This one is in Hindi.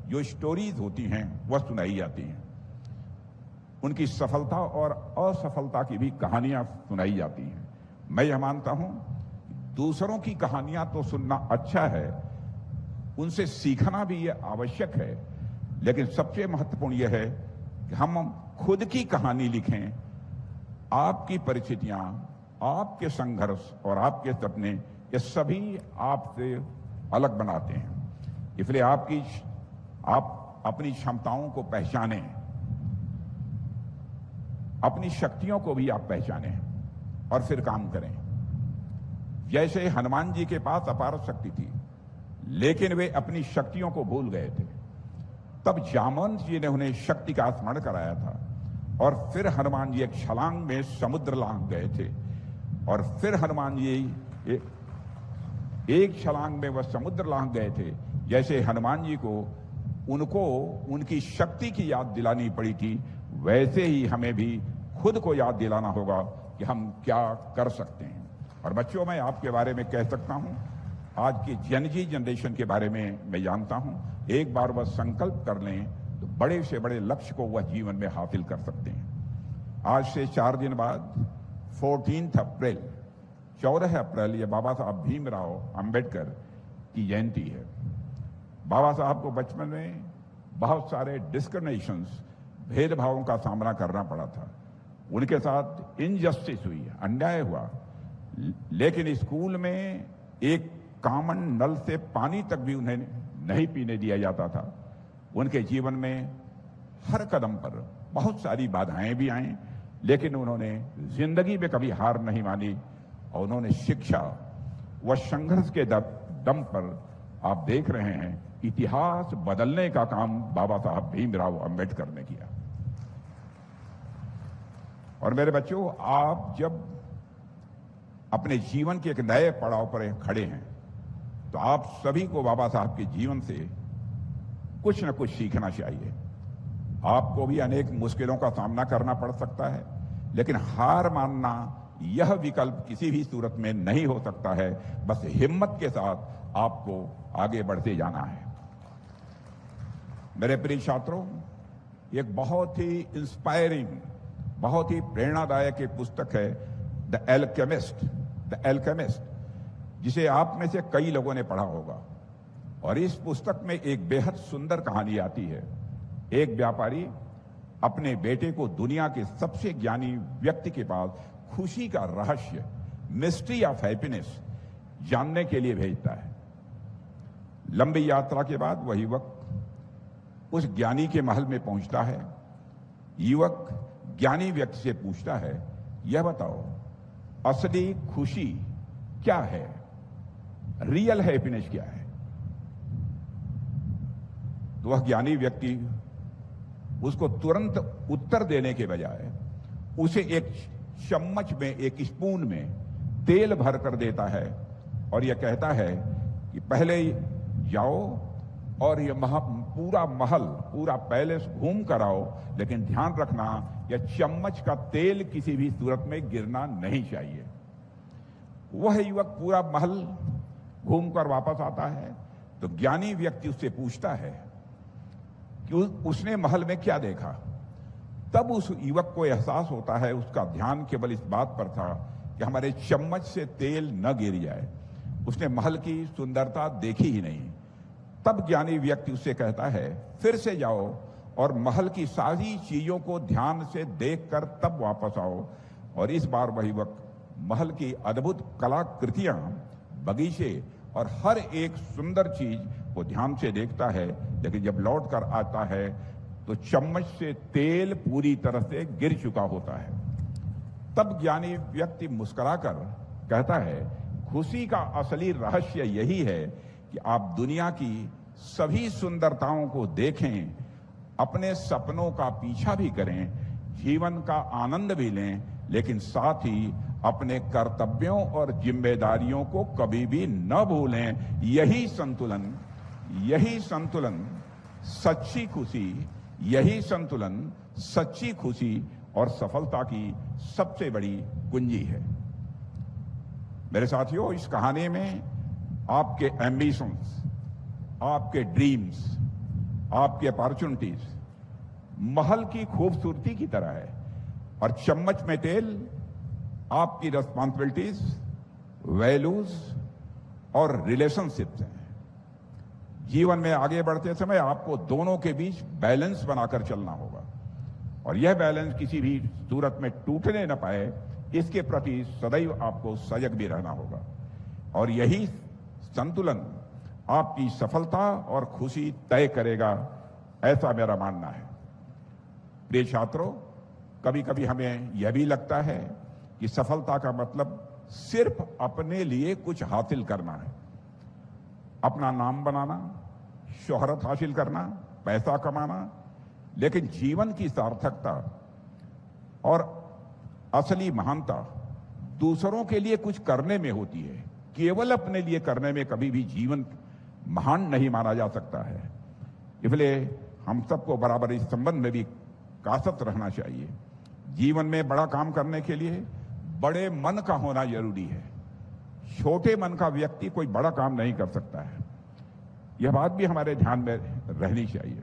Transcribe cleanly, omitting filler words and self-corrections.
जो स्टोरीज होती हैं वह सुनाई जाती हैं। उनकी सफलता और असफलता की भी कहानियां सुनाई जाती हैं। मैं यह मानता हूं दूसरों की कहानियां तो सुनना अच्छा है, उनसे सीखना भी ये आवश्यक है, लेकिन सबसे महत्वपूर्ण यह है कि हम खुद की कहानी लिखें। आपकी परिस्थितियां, आपके संघर्ष और आपके सपने, ये सभी आपसे अलग बनाते हैं। इसलिए आप अपनी क्षमताओं को पहचानें, अपनी शक्तियों को भी आप पहचानें और फिर काम करें। जैसे हनुमान जी के पास अपार शक्ति थी, लेकिन वे अपनी शक्तियों को भूल गए थे। तब जामवंत जी ने उन्हें शक्ति का स्मरण कराया था और फिर हनुमान जी एक छलांग में समुद्र लांघ गए थे और फिर हनुमान जी एक छलांग में वह समुद्र लांघ गए थे। जैसे हनुमान जी को उनको उनकी शक्ति की याद दिलानी पड़ी थी, वैसे ही हमें भी खुद को याद दिलाना होगा कि हम क्या कर सकते हैं। और बच्चों, मैं आपके बारे में कह सकता हूं, आज की जेनजी जनरेशन के बारे में मैं जानता हूं, एक बार वह संकल्प कर लें तो बड़े से बड़े लक्ष्य को वह जीवन में हासिल कर सकते हैं। आज से 4 दिन बाद 14 अप्रैल 14 अप्रैल ये बाबा साहब भीमराव अंबेडकर की जयंती है। बाबा साहब को बचपन में बहुत सारे डिस्क्रिमिनेशंस, भेदभावों का सामना करना पड़ा था। उनके साथ इनजस्टिस हुई, अन्याय हुआ, लेकिन स्कूल में एक कॉमन नल से पानी तक भी उन्हें नहीं पीने दिया जाता था। उनके जीवन में हर कदम पर बहुत सारी बाधाएं भी आईं, लेकिन उन्होंने जिंदगी में कभी हार नहीं मानी और उन्होंने शिक्षा व संघर्ष के दम पर आप देख रहे हैं इतिहास बदलने का काम बाबा साहब भीमराव अंबेडकर ने किया। और मेरे बच्चों, आप जब अपने जीवन के एक नए पड़ाव पर खड़े हैं तो आप सभी को बाबा साहब के जीवन से कुछ न कुछ सीखना चाहिए। आपको भी अनेक मुश्किलों का सामना करना पड़ सकता है, लेकिन हार मानना यह विकल्प किसी भी सूरत में नहीं हो सकता है। बस हिम्मत के साथ आपको आगे बढ़ते जाना है। मेरे प्रिय छात्रों, एक बहुत ही इंस्पायरिंग, बहुत ही प्रेरणादायक एक पुस्तक है द एल्केमिस्ट, जिसे आप में से कई लोगों ने पढ़ा होगा। और इस पुस्तक में एक बेहद सुंदर कहानी आती है। एक व्यापारी अपने बेटे को दुनिया के सबसे ज्ञानी व्यक्ति के पास खुशी का रहस्य, मिस्ट्री ऑफ हैप्पीनेस, जानने के लिए भेजता है। लंबी यात्रा के बाद वह युवक उस ज्ञानी के महल में पहुंचता है। युवक ज्ञानी व्यक्ति से पूछता है, यह बताओ असली खुशी क्या है, रियल हैप्पीनेस क्या है? तो वह ज्ञानी व्यक्ति उसको तुरंत उत्तर देने के बजाय उसे एक चम्मच में, एक स्पून में तेल भर कर देता है और यह कहता है कि पहले जाओ और ये पूरा महल, पूरा पैलेस घूम कर आओ, लेकिन ध्यान रखना यह चम्मच का तेल किसी भी सूरत में गिरना नहीं चाहिए। वह युवक पूरा महल घूमकर वापस आता है तो ज्ञानी व्यक्ति उससे पूछता है कि उसने महल में क्या देखा। तब उस युवक को एहसास होता है, उसका ध्यान केवल इस बात पर था कि हमारे चम्मच से तेल न गिर जाए। उसने महल की सुंदरता देखी ही नहीं। तब ज्ञानी व्यक्ति उससे कहता है, फिर से जाओ और महल की सारी चीजों को ध्यान से देखकर तब वापस आओ। और इस बार वह युवक महल की अद्भुत कलाकृतियां, बगीचे और हर एक सुंदर चीज को ध्यान से देखता है, लेकिन जब लौट कर आता है तो चम्मच से तेल पूरी तरह से गिर चुका होता है। तब ज्ञानी व्यक्ति मुस्कुराकर कहता है, खुशी का असली रहस्य यही है कि आप दुनिया की सभी सुंदरताओं को देखें, अपने सपनों का पीछा भी करें, जीवन का आनंद भी लें, लेकिन साथ ही अपने कर्तव्यों और जिम्मेदारियों को कभी भी न भूलें। यही संतुलन सच्ची खुशी, यही संतुलन सच्ची खुशी और सफलता की सबसे बड़ी कुंजी है। मेरे साथियों, इस कहानी में आपके एम्बिशंस, आपके ड्रीम्स, आपकी अपॉर्चुनिटीज महल की खूबसूरती की तरह है और चम्मच में तेल आपकी रिस्पॉन्सिबिलिटीज, वैल्यूज और रिलेशनशिप्स हैं। जीवन में आगे बढ़ते समय आपको दोनों के बीच बैलेंस बनाकर चलना होगा और यह बैलेंस किसी भी सूरत में टूटने न पाए, इसके प्रति सदैव आपको सजग भी रहना होगा और यही संतुलन आपकी सफलता और खुशी तय करेगा, ऐसा मेरा मानना है। प्रिय छात्रों, कभी कभी हमें यह भी लगता है कि सफलता का मतलब सिर्फ अपने लिए कुछ हासिल करना है, अपना नाम बनाना, शोहरत हासिल करना, पैसा कमाना। लेकिन जीवन की सार्थकता और असली महानता दूसरों के लिए कुछ करने में होती है। केवल अपने लिए करने में कभी भी जीवन महान नहीं माना जा सकता है। इसलिए हम सबको बराबर इस संबंध में भी कासत रहना चाहिए। जीवन में बड़ा काम करने के लिए बड़े मन का होना जरूरी है। छोटे मन का व्यक्ति कोई बड़ा काम नहीं कर सकता है। यह बात भी हमारे ध्यान में रहनी चाहिए।